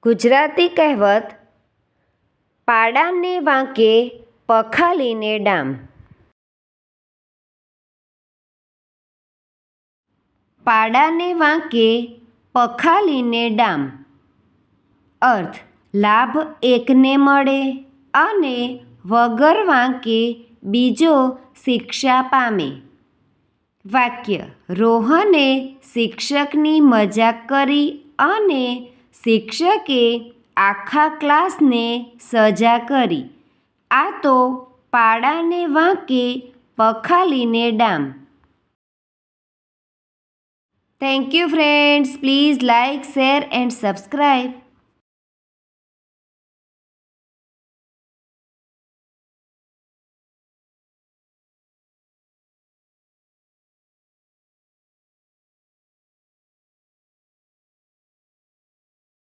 ગુજરાતી કહેવત પાડાને વાંકે પખાલીને ડામ. પાડાને વાંકે પખાલીને ડામ. અર્થ: લાભ એકને મળે અને વગર વાંકે બીજો શિક્ષા પામે. વાક્ય: રોહને શિક્ષકની મજાક કરી અને શિક્ષકે આખા ક્લાસને સજા કરી. આ તો પાડાને વાંકે પખાલીને ડામ. Thank you friends. Please like, share and subscribe.